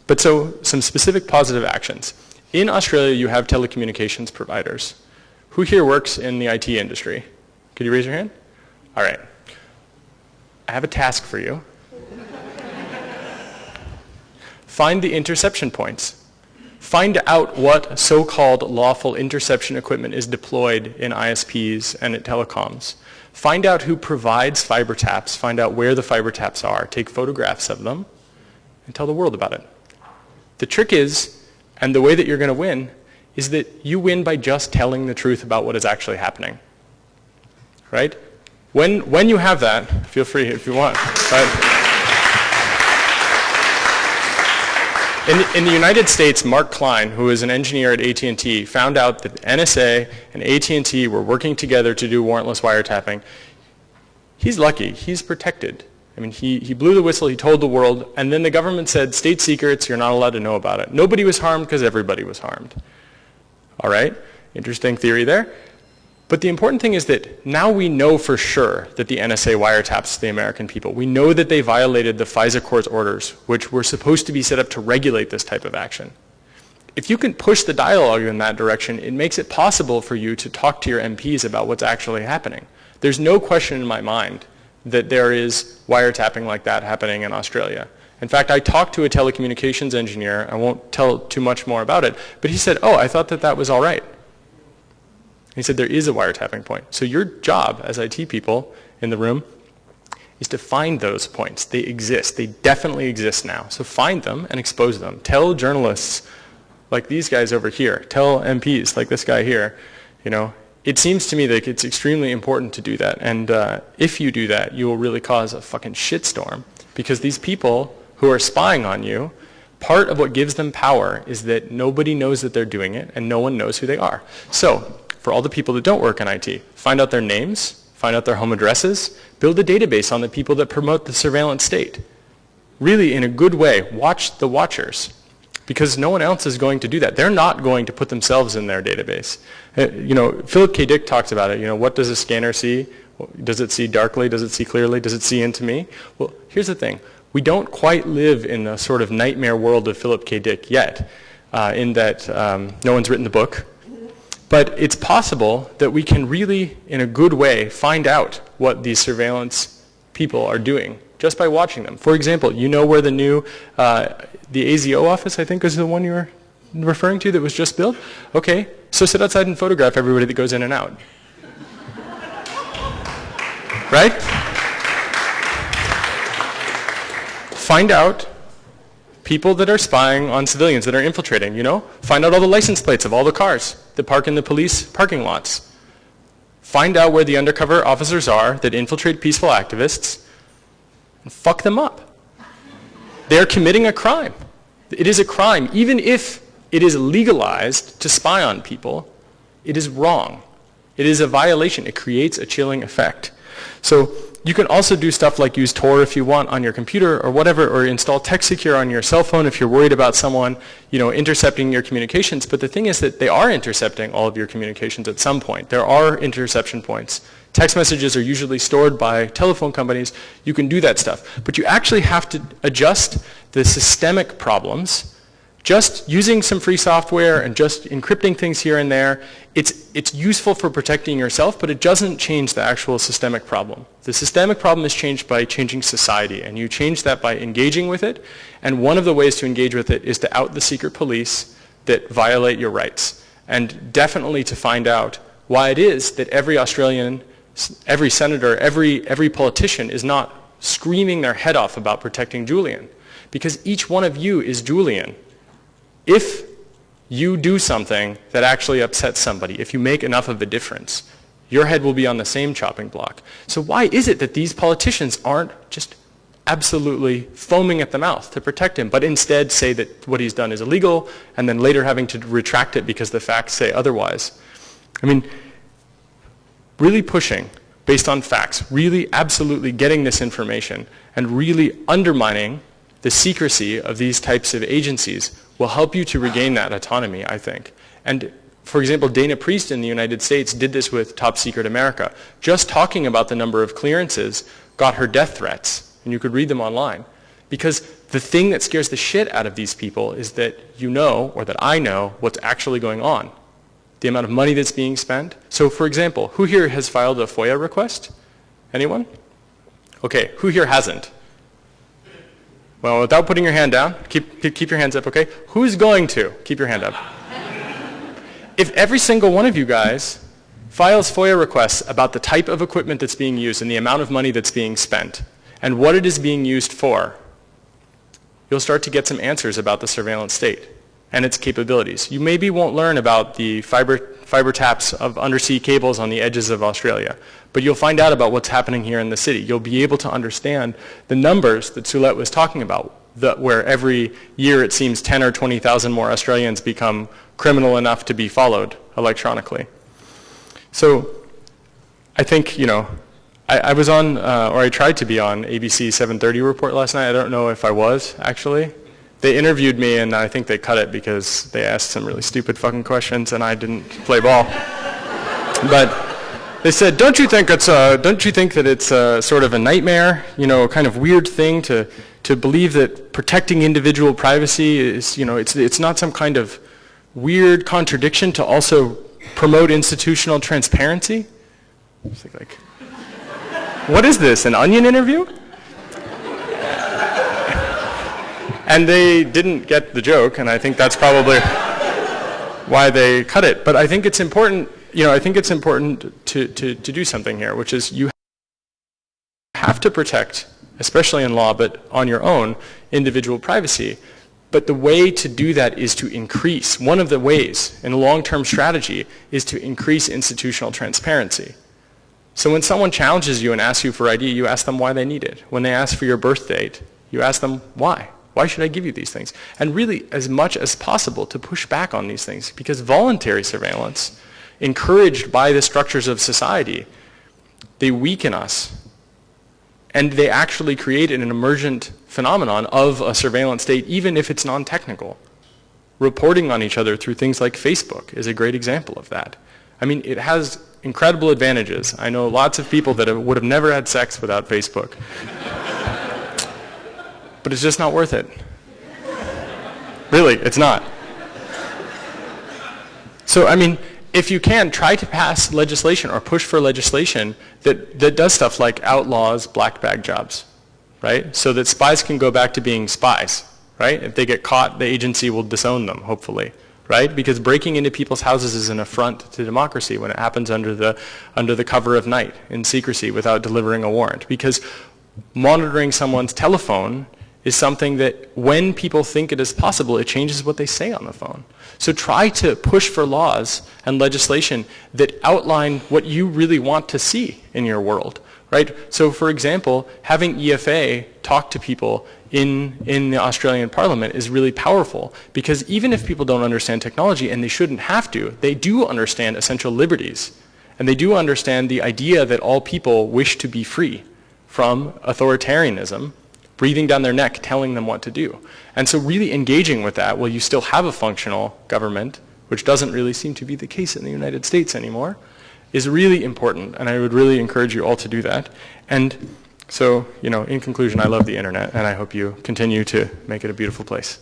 But so, some specific positive actions. In Australia, you have telecommunications providers. Who here works in the IT industry? Could you raise your hand? All right. I have a task for you. Find the interception points. Find out what so-called lawful interception equipment is deployed in ISPs and at telecoms. Find out who provides fiber taps. Find out where the fiber taps are. Take photographs of them and tell the world about it. The trick is, and the way that you're going to win, is that you win by just telling the truth about what is actually happening. Right? When you have that, feel free if you want. But in the United States, Mark Klein, who is an engineer at AT&T, found out that NSA and AT&T were working together to do warrantless wiretapping. He's lucky. He's protected. I mean, he blew the whistle, he told the world, and then the government said, state secrets, you're not allowed to know about it. Nobody was harmed because everybody was harmed. All right? Interesting theory there. But the important thing is that now we know for sure that the NSA wiretaps the American people. We know that they violated the FISA court's orders, which were supposed to be set up to regulate this type of action. If you can push the dialogue in that direction, it makes it possible for you to talk to your MPs about what's actually happening. There's no question in my mind that there is wiretapping like that happening in Australia. In fact, I talked to a telecommunications engineer. I won't tell too much more about it, but he said, oh, I thought that that was all right. He said there is a wiretapping point. So your job as IT people in the room is to find those points. They exist. They definitely exist now. So find them and expose them. Tell journalists like these guys over here. Tell MPs like this guy here. You know, it seems to me that it's extremely important to do that. And if you do that, you will really cause a fucking shitstorm. Because these people who are spying on you, part of what gives them power is that nobody knows that they're doing it and no one knows who they are. So for all the people that don't work in IT, find out their names, find out their home addresses, build a database on the people that promote the surveillance state. Really, in a good way, watch the watchers, because no one else is going to do that. They're not going to put themselves in their database. You know, Philip K. Dick talks about it. You know, what does a scanner see? Does it see darkly? Does it see clearly? Does it see into me? Well, here's the thing. We don't quite live in the sort of nightmare world of Philip K. Dick yet, in that no one's written the book. But it's possible that we can really, in a good way, find out what these surveillance people are doing just by watching them. For example, you know where the new, the AZO office, I think is the one you were referring to that was just built? Okay, so sit outside and photograph everybody that goes in and out. Right? Find out people that are spying on civilians, that are infiltrating, you know? Find out all the license plates of all the cars that park in the police parking lots. Find out where the undercover officers are that infiltrate peaceful activists and fuck them up. They're committing a crime. It is a crime. Even if it is legalized to spy on people, it is wrong. It is a violation. It creates a chilling effect. So you can also do stuff like use Tor if you want on your computer or whatever, or install TextSecure on your cell phone if you're worried about someone, you know, intercepting your communications. But the thing is that they are intercepting all of your communications at some point. There are interception points. Text messages are usually stored by telephone companies. You can do that stuff. But you actually have to adjust the systemic problems. Just using some free software and just encrypting things here and there, it's useful for protecting yourself, but it doesn't change the actual systemic problem. The systemic problem is changed by changing society, and you change that by engaging with it. And one of the ways to engage with it is to out the secret police that violate your rights, and definitely to find out why it is that every Australian, every senator, every politician is not screaming their head off about protecting Julian, because each one of you is Julian. If you do something that actually upsets somebody, if you make enough of a difference, your head will be on the same chopping block. So why is it that these politicians aren't just absolutely foaming at the mouth to protect him, but instead say that what he's done is illegal, and then later having to retract it because the facts say otherwise? I mean, really pushing based on facts, really absolutely getting this information, and really undermining the secrecy of these types of agencies will help you to regain that autonomy, I think. And for example, Dana Priest in the United States did this with Top Secret America. Just talking about the number of clearances got her death threats, and you could read them online. Because The thing that scares the shit out of these people is that you know, or that I know, what's actually going on. The amount of money that's being spent. So for example, who here has filed a FOIA request? Anyone? Okay, who here hasn't? Well, without putting your hand down, keep your hands up, okay? Who's going to? Keep your hand up. If every single one of you guys files FOIA requests about the type of equipment that's being used and the amount of money that's being spent and what it is being used for, you'll start to get some answers about the surveillance state and its capabilities. You maybe won't learn about the fiber taps of undersea cables on the edges of Australia, but you'll find out about what's happening here in the city. You'll be able to understand the numbers that Soulette was talking about, where every year it seems 10 or 20,000 more Australians become criminal enough to be followed electronically. So I think, I was on, or I tried to be on ABC 7:30 report last night. I don't know if I was, actually. They interviewed me, and I think they cut it because they asked some really stupid fucking questions, and I didn't play ball. But they said, don't you think that it's sort of a nightmare, kind of weird thing to believe that protecting individual privacy is, it's not some kind of weird contradiction to also promote institutional transparency? It's like, what is this, an Onion interview? And they didn't get the joke, and I think that's probably why they cut it. But I think it's important, to do something here, which is you have to protect, especially in law, but on your own, individual privacy. But the way to do that is to increase, one of the ways in a long-term strategy is to increase institutional transparency. So when someone challenges you and asks you for ID, you ask them why they need it. When they ask for your birth date, you ask them why. Why should I give you these things? And really, as much as possible, to push back on these things, because voluntary surveillance, encouraged by the structures of society, they weaken us. And they actually create an emergent phenomenon of a surveillance state, even if it's non-technical. Reporting on each other through things like Facebook is a great example of that. I mean, it has incredible advantages. I know lots of people that would have never had sex without Facebook. But it's just not worth it. Really, it's not. So, I mean, if you can, try to pass legislation or push for legislation that does stuff like outlaws black bag jobs, right? So that spies can go back to being spies, right? If they get caught, the agency will disown them, hopefully, right? Because breaking into people's houses is an affront to democracy when it happens under the cover of night, in secrecy, without delivering a warrant. Because monitoring someone's telephone is something that when people think it is possible, it changes what they say on the phone. So try to push for laws and legislation that outline what you really want to see in your world, right? So for example, having EFA talk to people in the Australian Parliament is really powerful, because even if people don't understand technology, and they shouldn't have to, they do understand essential liberties. And they do understand the idea that all people wish to be free from authoritarianism, breathing down their neck, telling them what to do. And so really engaging with that while you still have a functional government, which doesn't really seem to be the case in the United States anymore, is really important. And I would really encourage you all to do that. And so, in conclusion, I love the internet, and I hope you continue to make it a beautiful place.